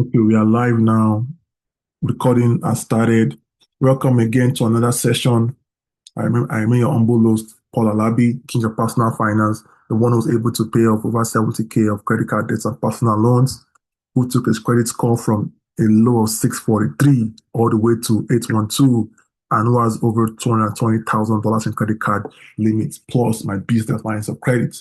Okay, we are live now. Recording has started. Welcome again to another session. I am your humble host, Paul Alabi, King of Personal Finance, the one who's able to pay off over 70K of credit card debts and personal loans, who took his credit score from a low of 643 all the way to 812, and who has over $220,000 in credit card limits, plus my business lines of credit.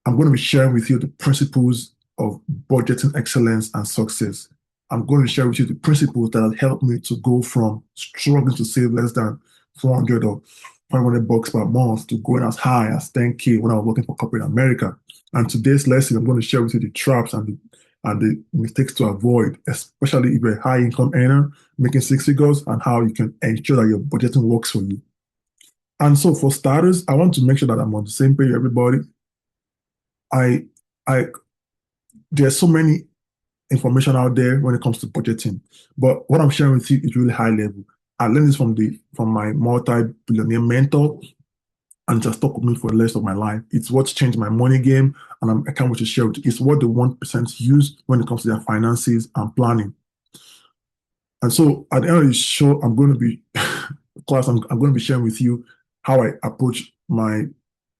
I'm going to be sharing with you the principles of budgeting excellence and success. I'm going to share with you the principles that have helped me to go from struggling to save less than 400 or 500 bucks per month to going as high as 10K when I was working for corporate America. And today's lesson, I'm going to share with you the traps and the mistakes to avoid, especially if you're a high income earner making six figures, and how you can ensure that your budgeting works for you. And so, for starters, I want to make sure that I'm on the same page, everybody. I I there's so many information out there when it comes to budgeting, but what I'm sharing with you is really high level. I learned this from my multi-billionaire mentor, and it has stuck with me for the rest of my life. It's what's changed my money game, and I can't wait to share it. It's what the 1% use when it comes to their finances and planning. And so at the end of the show, I'm going to be class. I'm going to be sharing with you how I approach my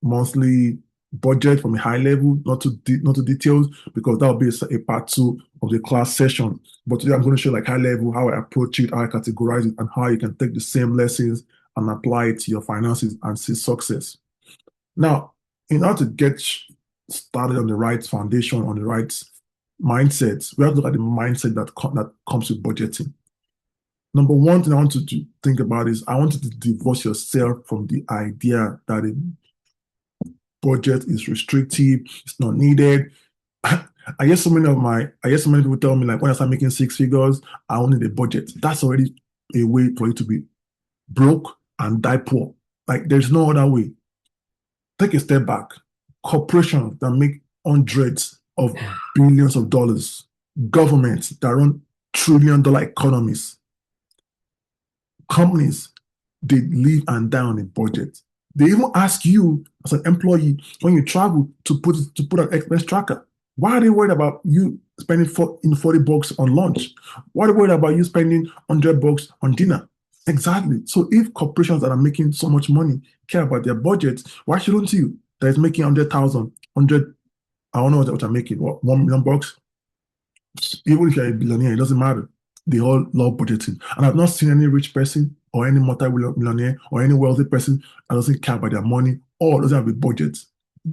monthly budget from a high level, not to details, because that will be a part two of the class session. But today I'm going to show like high level how I approach it, how I categorize it, and how you can take the same lessons and apply it to your finances and see success. Now, in order to get started on the right foundation, on the right mindset, we have to look at the mindset that comes with budgeting. Number one thing I want you to think about is I want you to divorce yourself from the idea that a budget is restrictive, it's not needed. I guess so many people tell me like when I start making six figures, I only need a budget. That's already a way for you to be broke and die poor. Like there's no other way. Take a step back. Corporations that make hundreds of billions of dollars, governments that run trillion-dollar economies, companies, they live and die on a budget. They even ask you as an employee when you travel to put an expense tracker. Why are they worried about you spending 40 bucks on lunch? Why are they worried about you spending 100 bucks on dinner? Exactly. So if corporations that are making so much money care about their budgets, why shouldn't you? That is making 100,000, 100, I don't know what I'm making, what, 1 million bucks? Even if you're a billionaire, it doesn't matter. They all love budgeting. And I've not seen any rich person or any multi-millionaire or any wealthy person that doesn't care about their money or doesn't have a budget.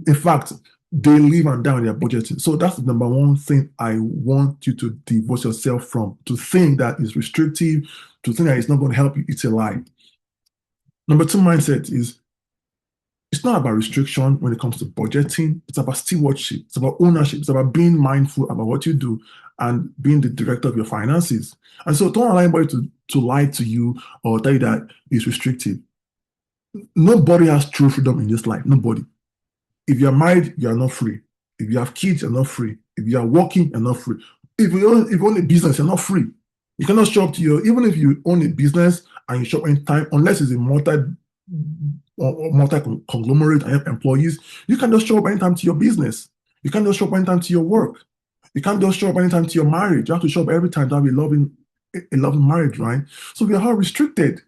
In fact, they live and die on their budgeting. So that's the number one thing I want you to divorce yourself from. To think that is restrictive, to think that it's not going to help you, it's a lie. Number two mindset is it's not about restriction when it comes to budgeting. It's about stewardship. It's about ownership. It's about being mindful about what you do and being the director of your finances. And so don't allow anybody to lie to you or tell you that it's restrictive. Nobody has true freedom in this life. Nobody. If you're married, you are not free. If you have kids, you're not free. If you are working, you're not free. If you own a business, you're not free. You cannot show up to your, even if you own a business and you shop anytime, unless it's a multi conglomerate and have employees, you can just show up anytime to your business. You can't just show up anytime to your work. You can't just show up anytime to your marriage. You have to show up every time to have a loving marriage, right? So we are all restricted.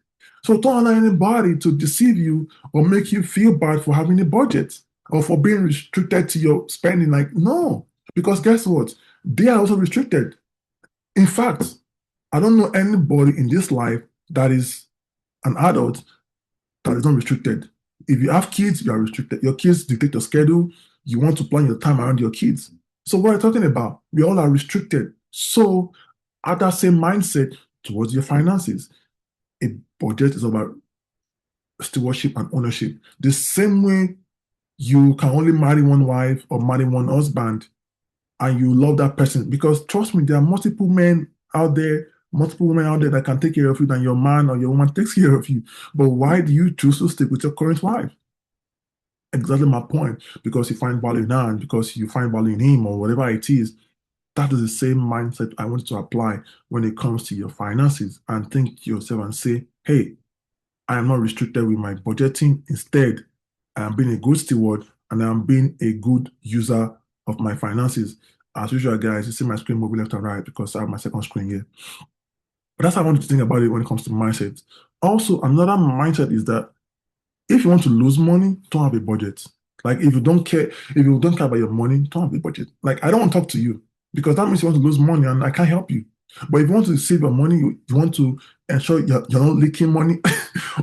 So don't allow anybody to deceive you or make you feel bad for having a budget or for being restricted to your spending. Like, no, because guess what? They are also restricted. In fact, I don't know anybody in this life that is an adult that is not restricted. If you have kids, you are restricted. Your kids dictate your schedule. You want to plan your time around your kids. So what I'm talking about, we all are restricted. So have that same mindset towards your finances. A budget is about stewardship and ownership. The same way you can only marry one wife or marry one husband and you love that person, because trust me, there are multiple women out there that can take care of you than your man or your woman takes care of you. But why do you choose to stick with your current wife? Exactly my point. Because you find value in her and because you find value in him or whatever it is. That is the same mindset I want you to apply when it comes to your finances, and think to yourself and say, hey, I am not restricted with my budgeting. Instead, I am being a good steward and I am being a good user of my finances. As usual, guys, you see my screen moving left and right because I have my second screen here. But that's how I want you to think about it when it comes to mindset. Also, another mindset is that if you want to lose money, don't have a budget. Like if you don't care about your money, don't have a budget. Like I don't want to talk to you because that means you want to lose money and I can't help you. But if you want to save your money, you want to ensure you're not leaking money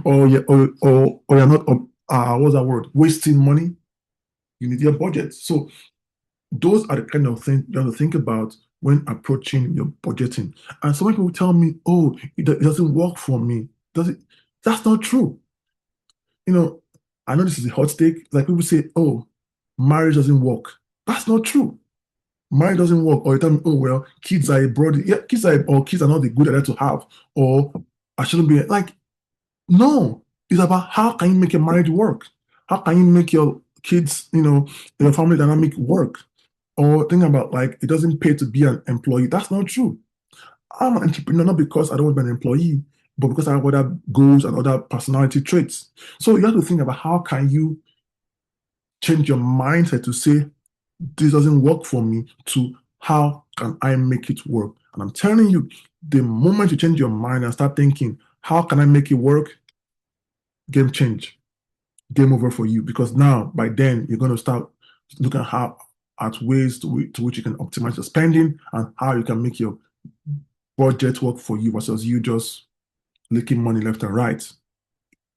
or you're not what's that word? Wasting money, you need your budget. So those are the kind of things you have to think about when approaching your budgeting. And some people tell me, oh, it doesn't work for me. Does it? That's not true. You know, I know this is a hot take. Like people say, oh, marriage doesn't work. That's not true. Marriage doesn't work. Or you tell me, oh well, kids are a broad. Yeah, kids are not the good idea to have. Or I shouldn't be like, no. It's about how can you make your marriage work? How can you make your kids, your family dynamic work? Or think about like it doesn't pay to be an employee. That's not true. I'm an entrepreneur not because I don't want to be an employee, but because I have other goals and other personality traits. So you have to think about how can you change your mindset to say this doesn't work for me to how can I make it work? And I'm telling you, the moment you change your mind and start thinking, how can I make it work? Game change, game over for you. Because now by then you're going to start looking at ways to which you can optimize your spending and how you can make your budget work for you versus you just leaking money left and right.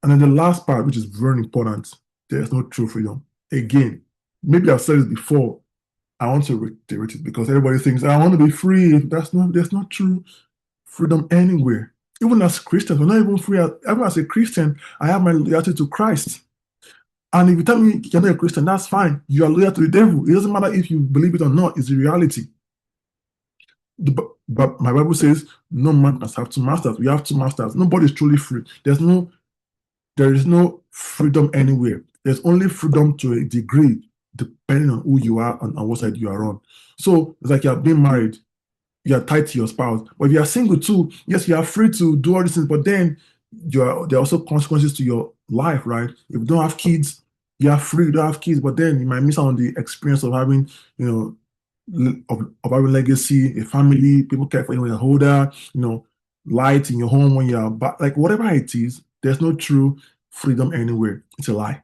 And then the last part, which is very important, there is no true freedom. Again, maybe I've said this before. I want to reiterate it because everybody thinks I want to be free. There's not true freedom anywhere. Even as Christians, we're not even free. Even as a Christian, I have my loyalty to Christ. And if you tell me you're not a Christian, that's fine. You are loyal to the devil. It doesn't matter if you believe it or not. It's the reality. But my Bible says no man can have two masters. We have two masters. Nobody's truly free. There is no freedom anywhere. There's only freedom to a degree, depending on who you are and on what side you are on. So it's like you're being married, you're tied to your spouse. But if you are single too, yes, you are free to do all these things, but then there are also consequences to your life, right? If you don't have kids, you are free, you don't have kids, but then you might miss out on the experience of having, of having legacy, a family, people care for you when you're older, light in your home when you're like whatever it is, there's no true freedom anywhere. It's a lie.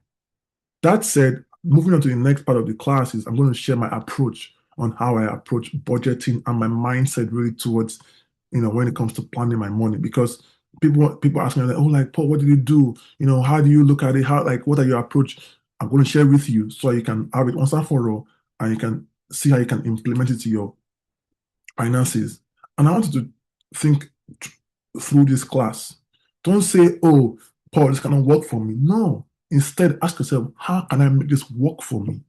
That said, moving on to the next part of the class is I'm going to share my approach on how I approach budgeting and my mindset really towards, when it comes to planning my money. Because people ask me like, oh, like Paul, what did you do? How do you look at it? How like what are your approach? I'm going to share with you so you can have it once and for all, and you can see how you can implement it to your finances. And I want you to think through this class. Don't say, oh, Paul, this cannot work for me. No. Instead, ask yourself, how can I make this work for me?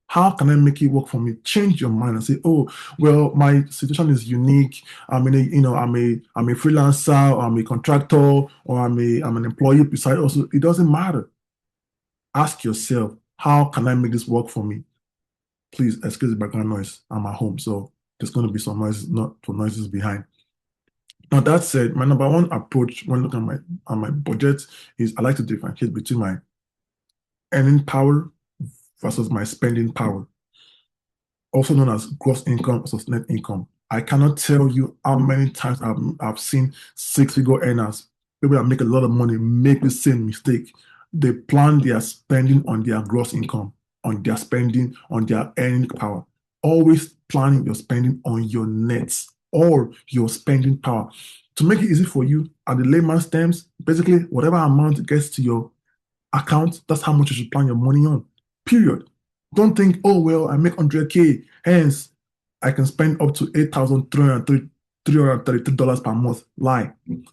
How can I make it work for me? Change your mind and say, oh, well, my situation is unique. I'm a freelancer, or I'm a contractor, or I'm an employee beside also. It doesn't matter. Ask yourself, how can I make this work for me? Please excuse the background noise. I'm at home, so there's going to be some noises, not some noises behind. Now that said, my number one approach when looking at my budget is I like to differentiate between my earning power versus my spending power, also known as gross income versus net income. I cannot tell you how many times I've seen six-figure earners, people that make a lot of money, make the same mistake. They plan their spending on their gross income, on their spending, on their earning power. Always planning your spending on your nets or your spending power. To make it easy for you, at the layman's terms, basically whatever amount gets to your account, that's how much you should plan your money on. Period. Don't think, oh well, I make 100K, hence I can spend up to $8,333 per month. Lie.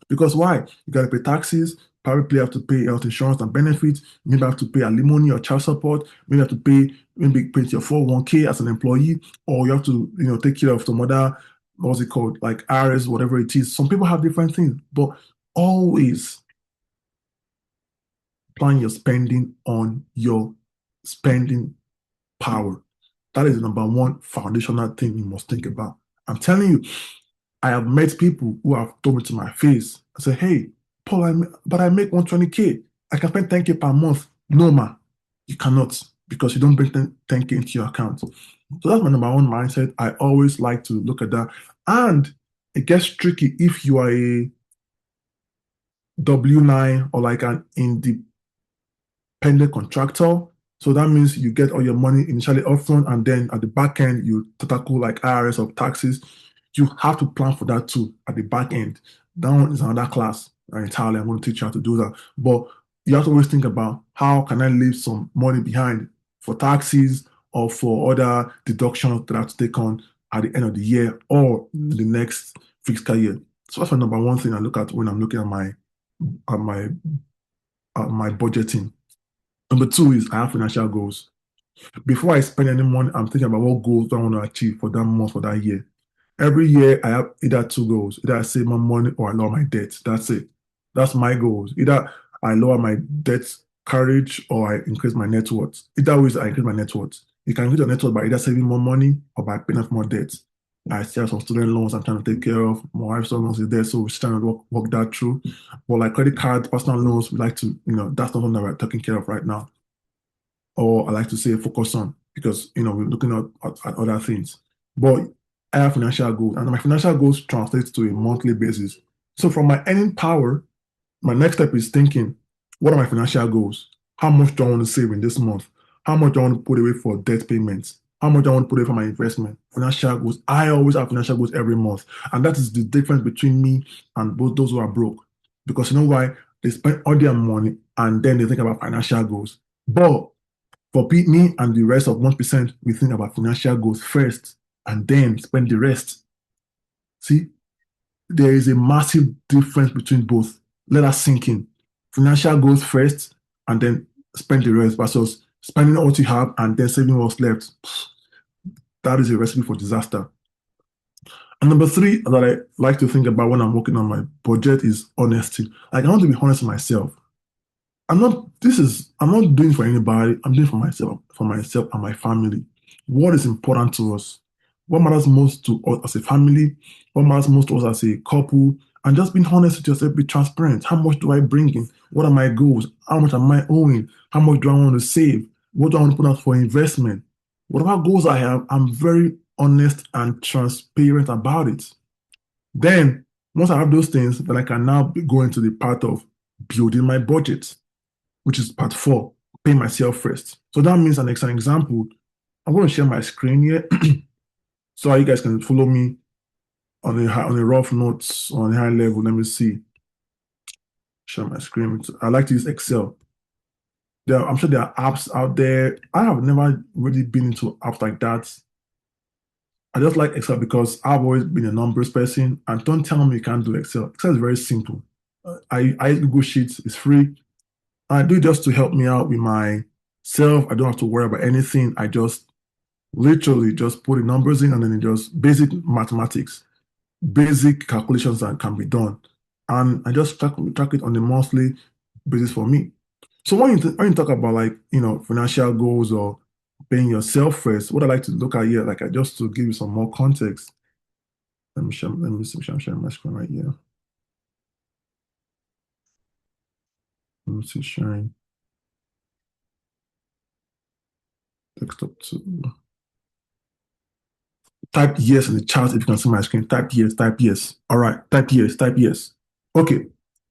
Because why? You gotta pay taxes, probably have to pay health insurance and benefits, maybe have to pay alimony or child support, maybe have to pay your 401k as an employee, or you have to, take care of some other, what's it called, like RS, whatever it is. Some people have different things, but always plan your spending on your spending power. That is the number one foundational thing you must think about. I'm telling you, I have met people who have told me to my face, I say, hey, Paul, but I make 120K. I can spend 10K per month. No, ma, you cannot because you don't bring 10K into your account. So that's my number one mindset. I always like to look at that. And it gets tricky if you are a W-9 or like an independent contractor. So that means you get all your money initially upfront, and then at the back end, you tackle like IRS or taxes. You have to plan for that too at the back end. That one is another class entirely. I'm going to teach you how to do that. But you have to always think about how can I leave some money behind for taxes or for other deductions that I have to take on at the end of the year or the next fiscal year. So that's my number one thing I look at when I'm looking at my my budgeting. Number two is I have financial goals. Before I spend any money, I'm thinking about what goals do I want to achieve for that month or that year. Every year, I have either two goals: either I save my money or I lower my debt. That's it. That's my goals. Either I lower my debt coverage or I increase my net worth. Either ways, I increase my net worth. You can increase your net worth by either saving more money or by paying off more debt. I still have some student loans I'm trying to take care of. My wife's loans is there, so we're trying to work that through. But like credit card, personal loans, we like to, that's not something that we're taking care of right now, or I like to say focus on, because we're looking at other things. But I have financial goals, and my financial goals translate to a monthly basis. So from my earning power, my next step is thinking, what are my financial goals? How much do I want to save in this month? How much do I want to put away for debt payments? How much do I want to put away for my investment? Financial goals. I always have financial goals every month. And that is the difference between me and both those who are broke. Because you know why? They spend all their money and then they think about financial goals. But for me and the rest of 1%, we think about financial goals first and then spend the rest. See, there is a massive difference between both. Let us sink in. Financial goals first and then spend the rest versus spending what you have and then saving what's left. That is a recipe for disaster. And number three that I like to think about when I'm working on my budget is honesty. Like, I want to be honest with myself. I'm not doing it for anybody. I'm doing it for myself and my family. What is important to us? What matters most to us as a family? What matters most to us as a couple? And just being honest with yourself, be transparent. How much do I bring in? What are my goals? How much am I owing? How much do I want to save? What do I want to put out for investment? Whatever goals I have, I'm very honest and transparent about it. Then, once I have those things, then I can now go into the part of building my budget, which is part four, pay myself first. So that means an example. I'm going to share my screen here so you guys can follow me on a rough notes on a high level. Let me see. Share my screen. I like to use Excel. I'm sure there are apps out there. I have never really been into apps like that. I just like Excel because I've always been a numbers person. And don't tell me you can't do Excel. Excel is very simple. I Google Sheets. It's free. I do it just to help me out with myself. I don't have to worry about anything. I just literally just put the numbers in and then it just basic mathematics, basic calculations that can be done. And I just track it on a monthly basis for me. So when you talk about like, financial goals or paying yourself first, what I like to look at here, like just to give you some more context, let me see, I'm sharing my screen right here. Let me see, sharing desktop to type yes in the chat if you can see my screen. Type yes, type yes. All right, type yes, type yes. Okay.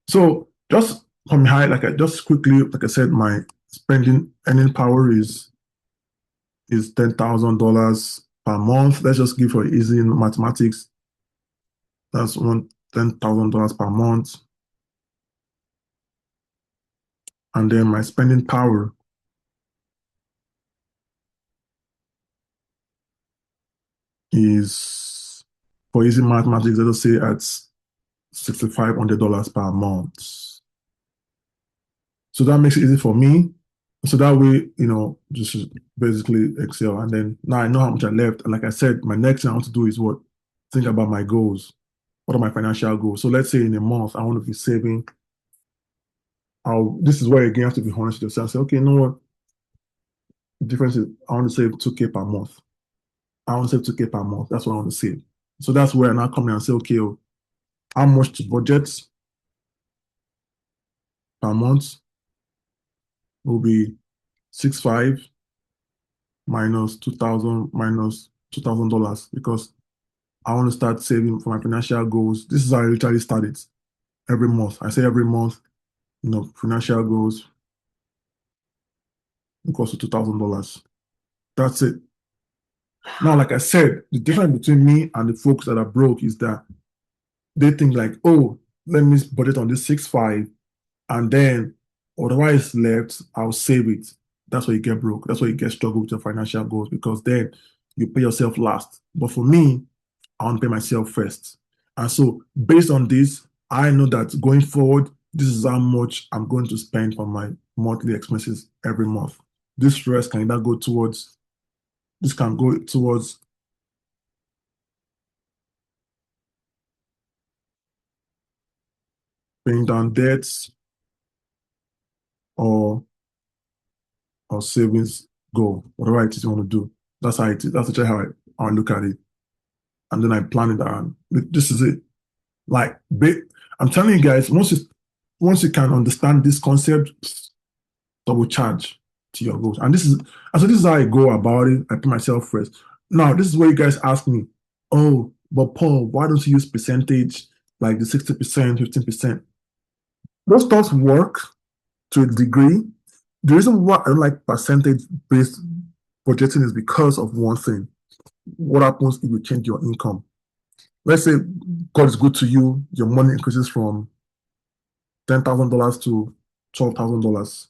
So just from high, like I just quickly, like I said, my spending earning power is $10,000 per month. Let's just give for easy mathematics. That's $10,000 per month. And then my spending power is, for easy mathematics, let us say at $6,500 per month. So that makes it easy for me. So that way, just basically Excel. And then now I know how much I left. And like I said, my next thing I want to do is what? Think about my goals. What are my financial goals? So let's say in a month, I want to be saving. This is where again, you have to be honest with yourself. Say, okay, you know what? The difference is I want to save 2K per month. I want to save 2K per month. That's what I want to save. So that's where I now come in and say, okay, how much to budget per month will be 6.5. minus 2,000 minus $2,000 because I want to start saving for my financial goals. This is how I literally start it every month. I say every month, financial goals equals to $2,000. That's it. Now, like I said, the difference between me and the folks that are broke is that they think like, oh, let me budget on this 6-5 and then whatever is left, I'll save it. That's why you get broke. That's why you get struggle with your financial goals because then you pay yourself last. But for me, I want to pay myself first. And so based on this, I know that going forward, this is how much I'm going to spend on my monthly expenses every month. This rest can either go towards this can go towards paying down debts or savings goal, whatever it is you want to do. That's how it is. That's actually how I look at it. And then I plan it out. This is it. Like I'm telling you guys, once you can understand this concept, double charge to your goals. And this is how I go about it. I put myself first. Now, this is where you guys ask me, oh, but Paul, why don't you use percentage like the 60%, 15%? Those thoughts work to a degree. The reason why I don't like percentage-based budgeting is because of one thing. What happens if you change your income? Let's say God is good to you, your money increases from $10,000 to $12,000,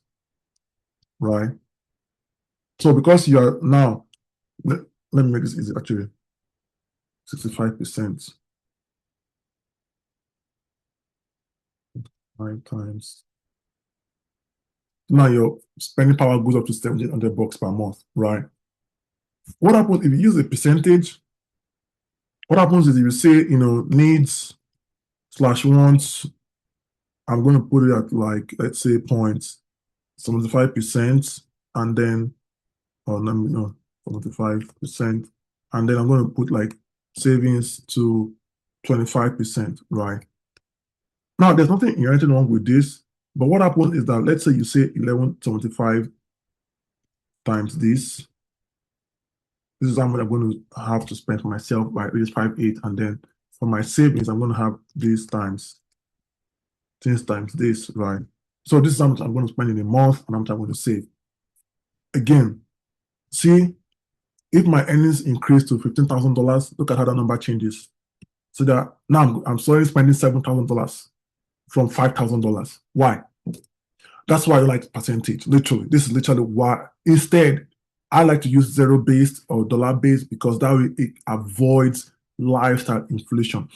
right? So because you are now, let, let me make this easy actually, 65%, 9 times. Now your spending power goes up to $1,700 per month, right? What happens if you use a percentage? What happens is if you say, needs slash wants, I'm going to put it at like, let's say 0.75%, and then, or let me know, 75%, and then I'm going to put like savings to 25%, right? Now, there's nothing inherently wrong with this, but what happens is that let's say you say 1175 times this. This is how much I'm going to have to spend for myself by age 5-8, and then for my savings, I'm going to have this times this, right? So this is how much I'm going to spend in a month and how much I'm going to save. Again, see, if my earnings increase to $15,000, look at how that number changes. So that now I'm slowly spending $7,000 from $5,000. Why? That's why I like percentage. Literally, this is literally why. Instead, I like to use zero-based or dollar-based because that way it avoids lifestyle inflation.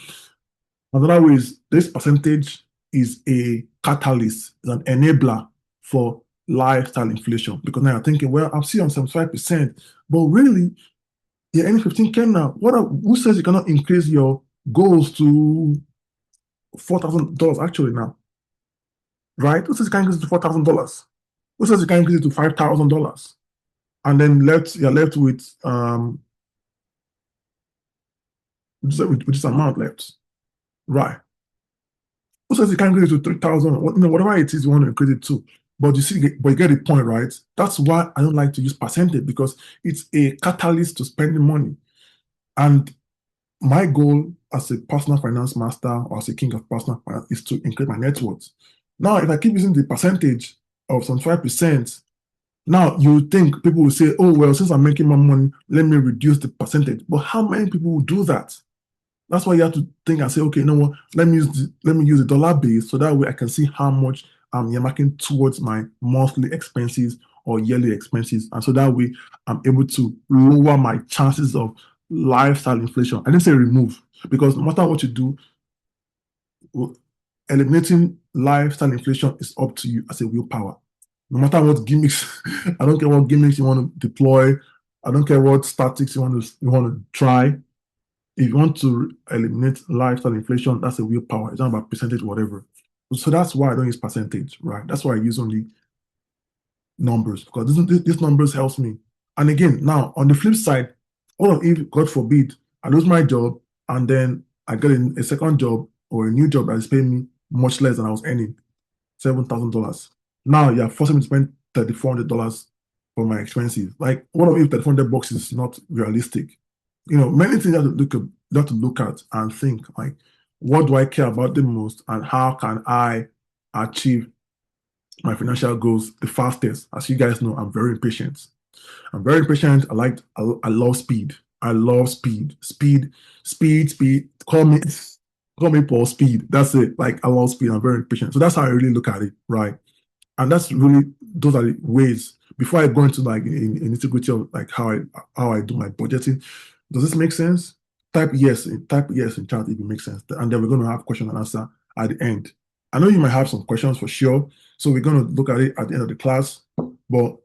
Another way is this percentage is a catalyst, is an enabler for lifestyle inflation. Because now you're thinking, well, I'm still on 75%, but really, you're earning 15K now. Who says you cannot increase your goals to $4,000 actually now? Right? Who says you can increase it to $4,000? Who says you can increase it to $5,000? And then you're left with with this amount left. Right. Who says you can increase it to 3,000? Whatever it is you want to increase it to. But you get the point, right? That's why I don't like to use percentage because it's a catalyst to spending money. And my goal as a personal finance master or as a king of personal finance is to increase my net worth. Now, if I keep using the percentage of some 5%, now you think people will say, oh, well, since I'm making more money, let me reduce the percentage. But how many people will do that? That's why you have to think and say, okay, you know what, let me use the dollar base so that way I can see how much I'm earmarking towards my monthly expenses or yearly expenses. And so that way I'm able to lower my chances of lifestyle inflation. I didn't say remove, because no matter what you do, eliminating lifestyle inflation is up to you as a willpower. No matter what gimmicks, I don't care what gimmicks you want to deploy. I don't care what statics you want to try. If you want to eliminate lifestyle inflation, that's a willpower. It's not about percentage, whatever. So that's why I don't use percentage, right? That's why I use only numbers, because this numbers helps me. And again, now on the flip side, what if, God forbid, I lose my job and then I get a second job or a new job that is paying me much less than I was earning, $7,000. Now you're forcing me to spend $3,400 for my expenses. Like one of if 500 bucks is not realistic. Many things you have to look at and think like, what do I care about the most, and how can I achieve my financial goals the fastest? As you guys know, I'm very impatient. I'm very patient. I love speed. I love speed. Speed, speed, speed. Call me Paul Speed. That's it. Like I love speed. I'm very patient. So that's how I really look at it, right? And that's really those are the ways. Before I go into like in nitty-gritty of like how I do my budgeting, does this make sense? Type yes in chat if it makes sense. And then we're going to have question and answer at the end. I know you might have some questions for sure. So we're going to look at it at the end of the class. But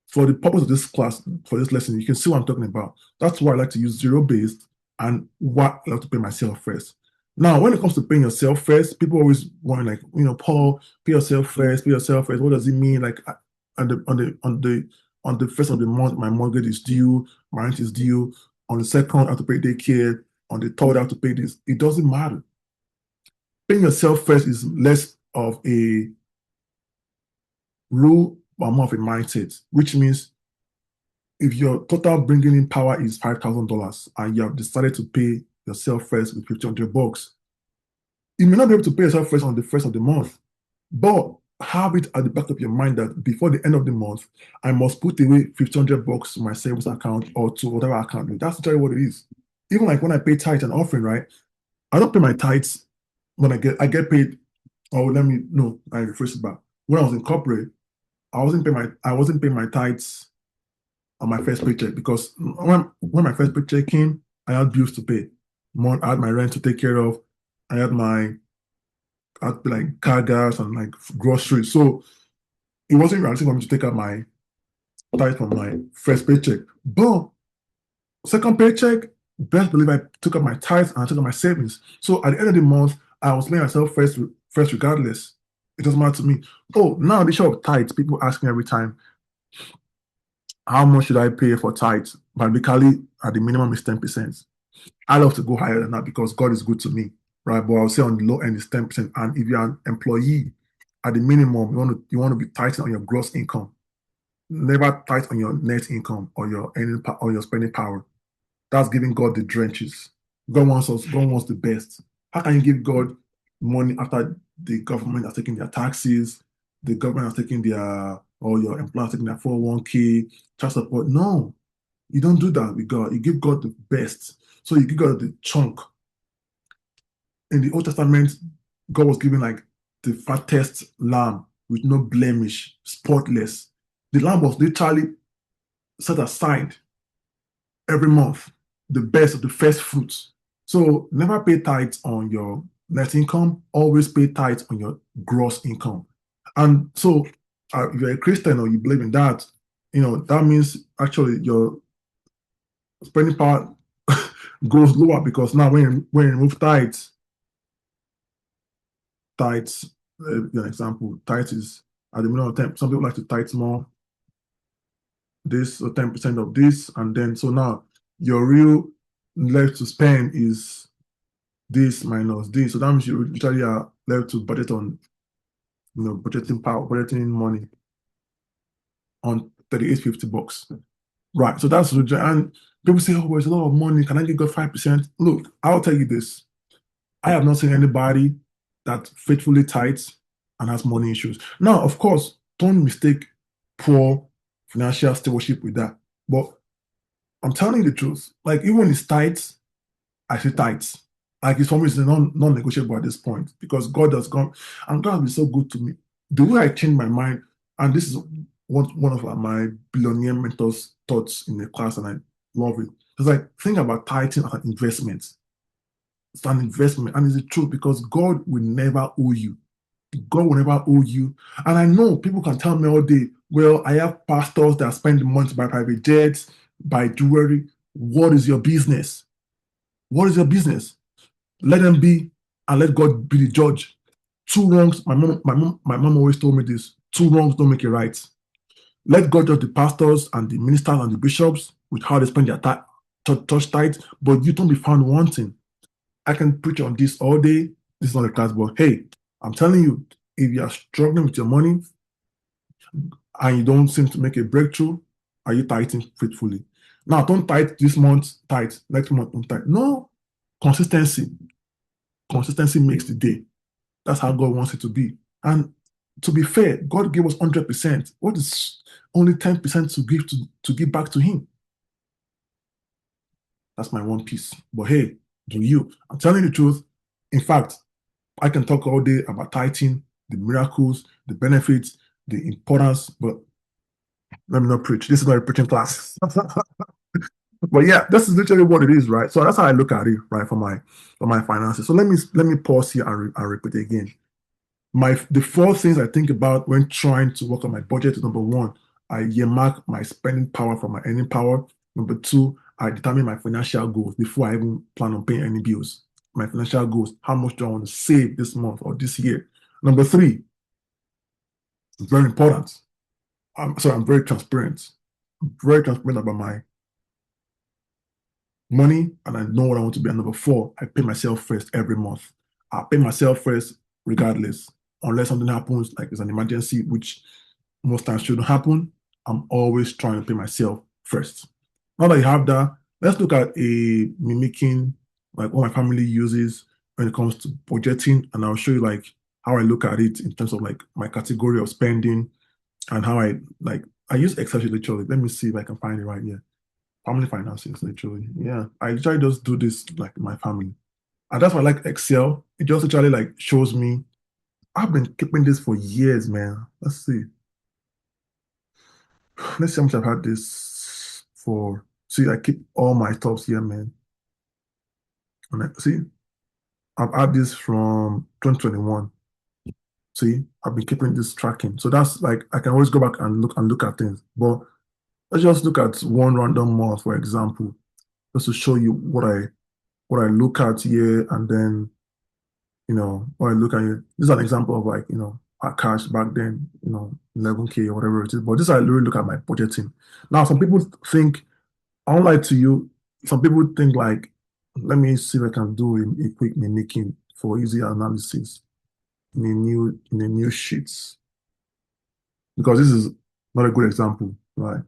for the purpose of this class, for this lesson, you can see what I'm talking about. That's why I like to use zero-based and what I like to pay myself first. Now, when it comes to paying yourself first, people always want like, Paul, pay yourself first, pay yourself first. What does it mean? Like on the first of the month, my mortgage is due, my rent is due. On the second, I have to pay daycare. On the third, I have to pay this. It doesn't matter. Paying yourself first is less of a rule, but more of a mindset, which means if your total bringing in power is $5,000 and you have decided to pay yourself first with 1,500 bucks, you may not be able to pay yourself first on the first of the month, but have it at the back of your mind that before the end of the month, I must put away 1,500 bucks to my savings account or to whatever account. That's literally what it is. Even like when I pay tithe and offering, right? I don't pay my tithes when I get paid. Oh, I rephrase it back. When I was in corporate, I wasn't paying my tithes on my first paycheck because when my first paycheck came, I had bills to pay. I had my rent to take care of. I had like car gas and like groceries. So it wasn't realistic for me to take out my tithe from my first paycheck. But second paycheck, best believe I took out my tithes and I took out my savings. So at the end of the month, I was paying myself first regardless. It doesn't matter to me. Oh, now the issue of tithes, people ask me every time, how much should I pay for tithes? But basically, at the minimum is 10%. I love to go higher than that because God is good to me, right? But I'll say on the low end is 10%. And if you're an employee, at the minimum, you want to be tighten on your gross income. Never tight on your net income or your or your spending power. That's giving God the drenches. God wants the best. How can you give God money after the government has taken their taxes, the government has taken their, or your employer taking their 401k, child support? No, you don't do that with God. You give God the best. So you give God the chunk. In the Old Testament, God was giving like the fattest lamb with no blemish, spotless. The lamb was literally set aside every month, the best of the first fruits. So never pay tithes on your net income, always pay tithes on your gross income. And so if you're a Christian or you believe in that, that means actually your spending power goes lower because now when you remove an example, tithes is at the minimum of 10. Some people like to tithe more, this or 10% of this, and then so now your real left to spend is this minus this. So that means you literally are left to budget on, budgeting money on 38.50 bucks. Right. So that's and people say, oh, it's a lot of money. Can I give God 5%? Look, I'll tell you this. I have not seen anybody that faithfully tithes and has money issues. Now, of course, don't mistake poor financial stewardship with that. But I'm telling you the truth. Like, even when it's tithes, I say tithes. Like, it's for me, it's non-negotiable at this point because God has gone, and God has been so good to me. The way I changed my mind, and this is one of my billionaire mentors' thoughts in the class, and I love it. It's like, think about tithing as an investment. It's an investment, and it's the truth because God will never owe you. God will never owe you. And I know people can tell me all day, well, I have pastors that spend the money to buy private jets, buy jewelry. What is your business? What is your business? Let them be, and let God be the judge. Two wrongs, my mom always told me this, two wrongs don't make it right. Let God judge the pastors and the ministers and the bishops with how they spend their church tithes, but you don't be found wanting. I can preach on this all day. This is not a class, but hey, I'm telling you, if you are struggling with your money, and you don't seem to make a breakthrough, are you tithing faithfully? Now, don't tithe this month, tithe next month, don't tithe. No, consistency. Consistency makes the day. That's how God wants it to be. And to be fair, God gave us 100%. What is only 10% to give back to Him? That's my one piece. But hey, do you? I'm telling you the truth. In fact, I can talk all day about tithing, the miracles, the benefits, the importance, but let me not preach. This is not a preaching class. But yeah, this is literally what it is, right? So that's how I look at it, right, for my finances. So let me pause here and repeat it again. The four things I think about when trying to work on my budget is: number one, I earmark my spending power from my earning power. Number two, I determine my financial goals before I even plan on paying any bills. My financial goals: how much do I want to save this month or this year? Number three, very important. I'm very transparent. I'm very transparent about my money, and I know what I want to be. And number four, I pay myself first every month. I pay myself first regardless, unless something happens, like it's an emergency, which most times shouldn't happen. I'm always trying to pay myself first. Now that you have that, let's look at a mimicking, like what my family uses when it comes to budgeting, and I'll show you like how I look at it in terms of like my category of spending and how I use Excel sheet literally. Let me see if I can find it right here. Family finances, literally. Yeah. I literally just do this like my family. And that's why I like Excel. It just literally like shows me. I've been keeping this for years, man. Let's see. Let's see how much I've had this for. See, I keep all my stuffs here, man. And see, I've had this from 2021. See, I've been keeping this tracking. So that's like I can always go back and look at things. But let's just look at one random month, for example, just to show you what I look at here, and then what I look at here. This is an example of like our cash back then, 11K or whatever it is. But this I really look at my budgeting. Now, some people think, I won't lie to you, some people think like, let me see if I can do a quick mimicking for easy analysis in a new sheets, because this is not a good example, right?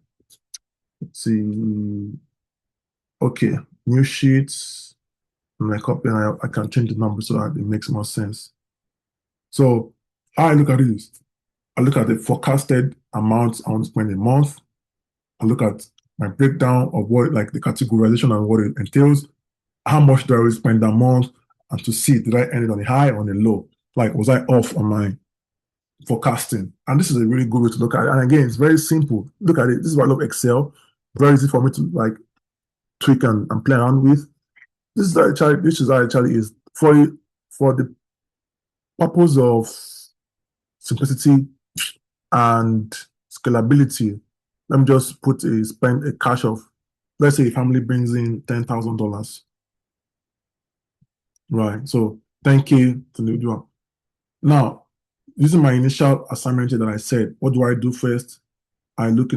Let's see. Okay, new sheets. And I copy and I can change the number so that it makes more sense. So how I look at it is, I look at the forecasted amount I want to spend a month. I look at my breakdown of what, like the categorization and what it entails. How much do I really spend that month? And to see, did I end it on a high or on a low? Like, was I off on my forecasting? And this is a really good way to look at it. And again, it's very simple. Look at it. This is why I love Excel. Very easy for me to like tweak and play around with. This is actually is for the purpose of simplicity and scalability. Let me just spend a cash of, let's say a family brings in $10,000, right? So 10K to the individual. Now, using my initial assignment here that I said, what do I do first? I take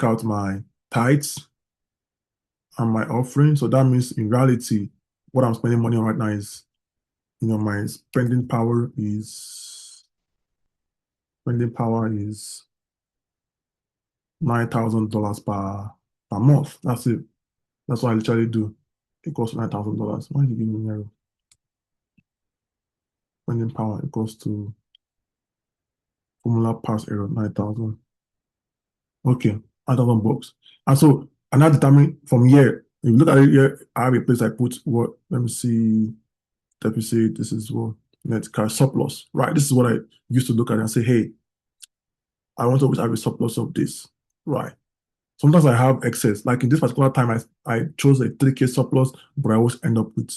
out my tithes and my offering. So that means in reality, what I'm spending money on right now is, my spending power is $9,000 per month. That's it. That's what I literally do. It costs $9,000. Why did you give me an error? Spending power equals to formula pass error 9,000. Okay, 9,000 bucks. And so I now determine from here. If you look at it here, I have a place I put what? Let me see. Depreciate. This is what net cash surplus. Right. This is what I used to look at and say, hey, I want to always have a surplus of this. Right. Sometimes I have excess. Like in this particular time, I chose a 3K surplus, but I always end up with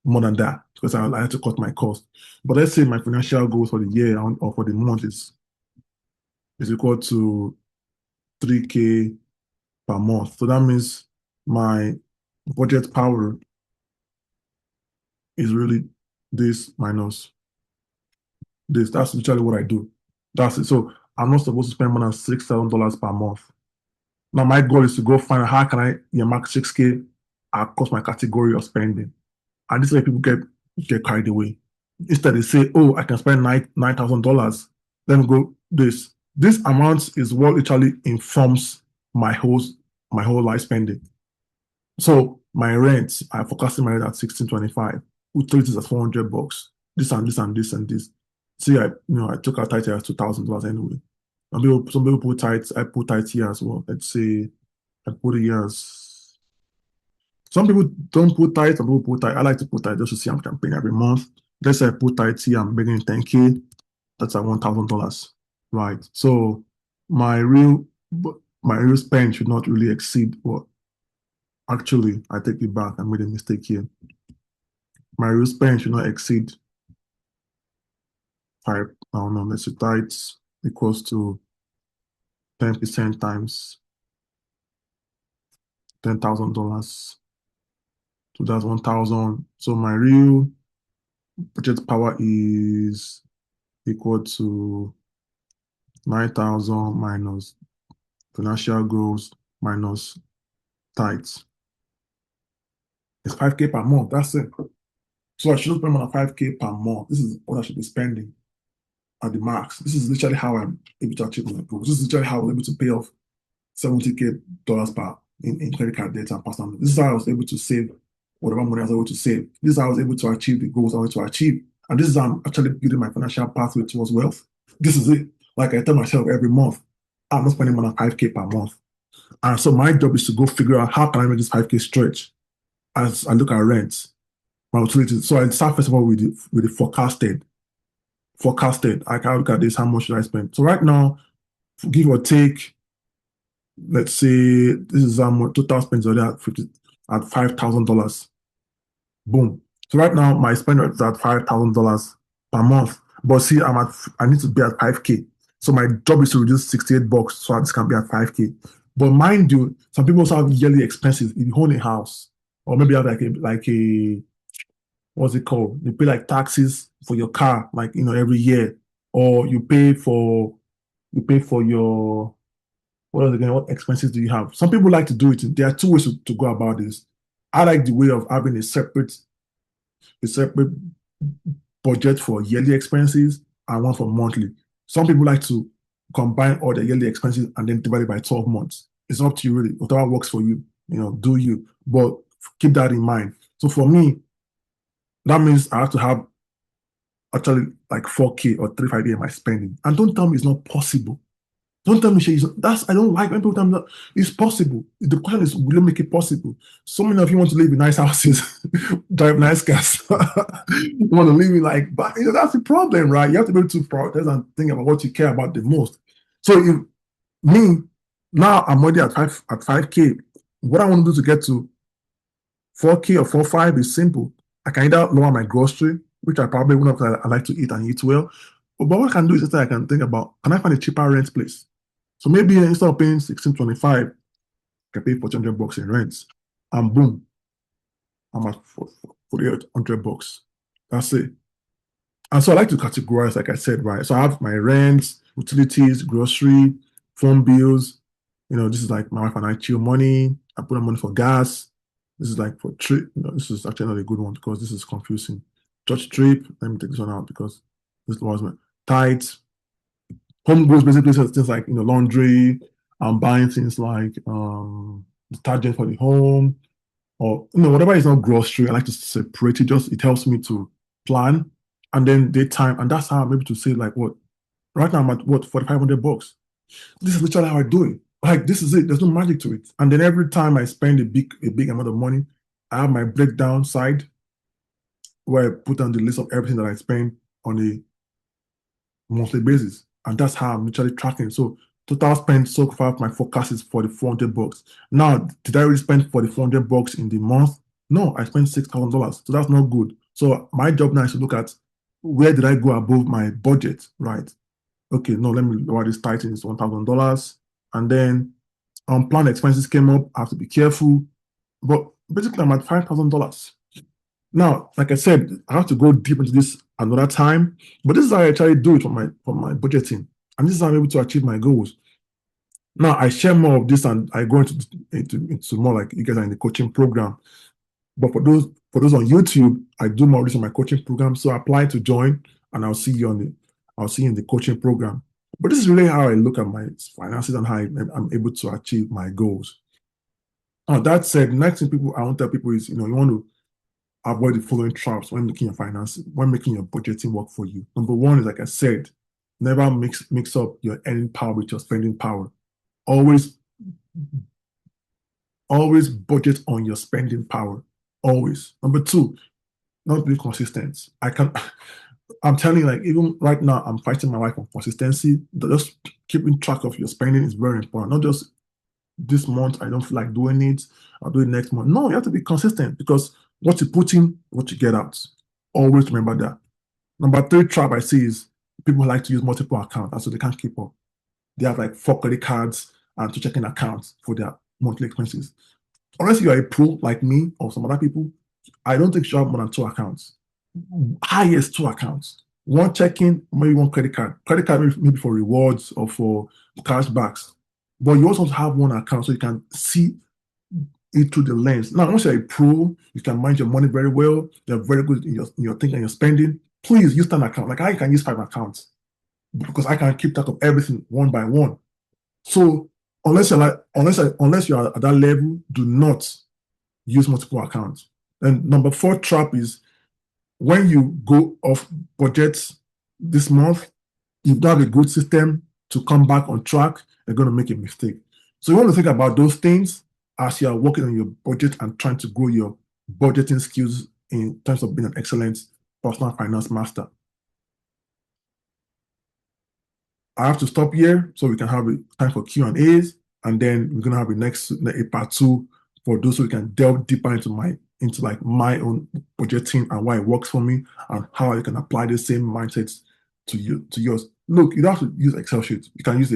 more than that because I had to cut my cost. But let's say my financial goals for the year or for the month is equal to 3K per month. So that means my budget power is really this minus this. That's literally what I do. That's it. So I'm not supposed to spend more than $6,000 per month. Now my goal is to go find out how can I mark 6K across my category of spending. And this is where people get carried away. Instead, they say, "Oh, I can spend $9,000. Let me go This amount is what literally informs my whole my whole life spending. So my rent, I forecasted my rent at 1625. Utilities at $400. This and this and this and this. See, I took out tight as $2,000 anyway. Some people put tight. I put tight here as well. Let's say I put it here as. Some people don't put tight. Some people put tight. I like to put tight just to see how much I'm paying every month. Let's say I put tight here. I'm making 10K. That's at $1,000, right? So my real my real spend should not really exceed what. Actually, I take it back. I made a mistake here. My real spend should not exceed five. I don't know. Let's say tithes equals to 10% times $10,000. So that's 1,000. So my real budget power is equal to 9,000 minus financial goals minus tithes. It's 5K per month. That's it. So I should spend more than 5K per month. This is what I should be spending at the max. This is literally how I'm able to achieve my goals. This is literally how I was able to pay off $70K per in credit card debt and personal. This is how I was able to save whatever money I was able to save. This is how I was able to achieve the goals I wanted to achieve. And this is how I'm actually building my financial pathway towards wealth. This is it. Like I tell myself every month, I'm not spending more than 5K per month. And so my job is to go figure out how can I make this 5K stretch as I look at rent, my utilities. So I start first of all with the forecasted. Forecasted. I can look at this, how much should I spend? So right now, give or take, let's say this is how much total spends already at $5,000. Boom. So right now my spend is at $5,000 per month. But see, I need to be at 5K. So my job is to reduce $68 so this can be at 5K. But mind you, some people also have yearly expenses. If you own a house, or maybe you have like a what's it called? You pay like taxes for your car, like every year, or you pay for your what else again? What expenses do you have? Some people like to do it. There are two ways to go about this. I like the way of having a separate budget for yearly expenses and one for monthly. Some people like to combine all the yearly expenses and then divide it by 12 months. It's up to you really. Whatever works for you, do you. But keep that in mind. So for me, that means I have to have actually like 4K or 3 5 in my spending. And don't tell me it's not possible. Don't tell me I don't like when people tell me that it's possible. The question is, will you make it possible? So many of you want to live in nice houses, drive nice cars. You want to live in but that's the problem, right? You have to be able to prioritize and think about what you care about the most. So if me, now I'm already at 5K. What I want to do to get to 4K or 4.5 is simple. I can either lower my grocery, which I probably wouldn't because I like to eat and eat well. But what I can do is that I can think about, can I find a cheaper rent place? So maybe instead of paying 1625, I can pay $400 in rent. And boom, I'm at $4,800. That's it. And so I like to categorize, like I said, right? So I have my rent, utilities, grocery, phone bills. This is like my wife and I chill money. I put on money for gas. This is like for trip. This is actually not a good one because this is confusing. Church trip. Let me take this one out because this was my tithes. Home goods basically things like laundry. I'm buying things like detergent for the home or whatever is not grocery. I like to separate it. Just it helps me to plan and then daytime, and that's how I'm able to say like what. Right now I'm at what $4,500. This is literally how I do it. Like this is it. There's no magic to it. And then every time I spend a big amount of money, I have my breakdown side where I put on the list of everything that I spend on a monthly basis. And that's how I'm literally tracking. So total spend so far, my forecast is $4,400. Now, did I really spend $4,400 in the month? No, I spent $6,000. So that's not good. So my job now is to look at where did I go above my budget, right? Okay, no, let me lower this title is $1,000. And then unplanned expenses came up. I have to be careful. But basically, I'm at $5,000. Now, like I said, I have to go deep into this another time, but this is how I try to do it for my budgeting, and this is how I'm able to achieve my goals. Now, I share more of this, and I go into more like you guys are in the coaching program. But for those on YouTube, I do more of this on my coaching program. So apply to join, and I'll see you in the coaching program. But this is really how I look at my finances and how I'm able to achieve my goals. Now, that said, next thing people I want to tell people is, you want to avoid the following traps when making your finances, when making your budgeting work for you. Number one is, like I said, never mix up your earning power with your spending power. Always, always budget on your spending power. Always. Number two, not be consistent. I'm telling you, like, even right now, I'm fighting my wife on consistency. Just keeping track of your spending is very important. Not just this month, I don't feel like doing it, I'll do it next month. No, you have to be consistent because what you put in, what you get out. Always remember that. Number three trap I see is people like to use multiple accounts, and so they can't keep up. They have like 4 credit cards and 2 checking accounts for their monthly expenses. Unless you are a pro like me or some other people, I don't think you should have more than 2 accounts. Highest 2 accounts. One checking, maybe one credit card. Credit card maybe for rewards or for cashbacks. But you also have one account so you can see it through the lens. Now, once you're a pro, you can manage your money very well. You're very good in your thinking and your spending. Please use an account. Like I can use 5 accounts because I can keep track of everything one by one. So unless you're at that level, do not use multiple accounts. And number four trap is when you go off budget this month, if you don't have a good system to come back on track, you're going to make a mistake. So you want to think about those things as you are working on your budget and trying to grow your budgeting skills in terms of being an excellent personal finance master. I have to stop here so we can have a time for Q&As, and then we're gonna have a part two for those who can delve deeper into my own budgeting and why it works for me and how I can apply the same mindsets to yours. Look, you don't have to use Excel sheets. You can use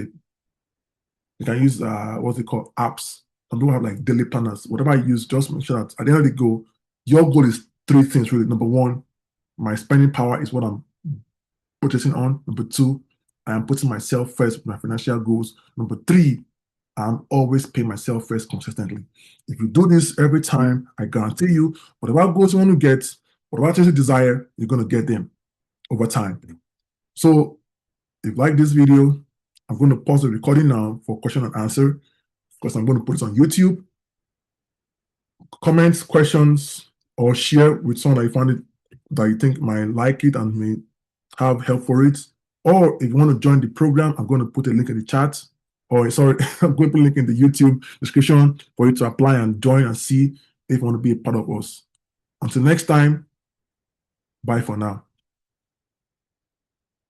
what's it called, apps. Some people have like daily planners. Whatever you use, just make sure that at the end of the goal, your goal is three things really. Number one, my spending power is what I'm budgeting on. Number two, I am putting myself first with my financial goals. Number three, I'm always paying myself first consistently. If you do this every time, I guarantee you, whatever goals you want to get, whatever things you desire, you're going to get them over time. So if you like this video, I'm going to pause the recording now for question and answer because I'm going to put it on YouTube. Comments, questions, or share with someone that you think might like it and may have help for it. Or if you want to join the program, I'm going to put a link in the chat. I'm going to put a link in the YouTube description for you to apply and join and see if you want to be a part of us. Until next time, bye for now.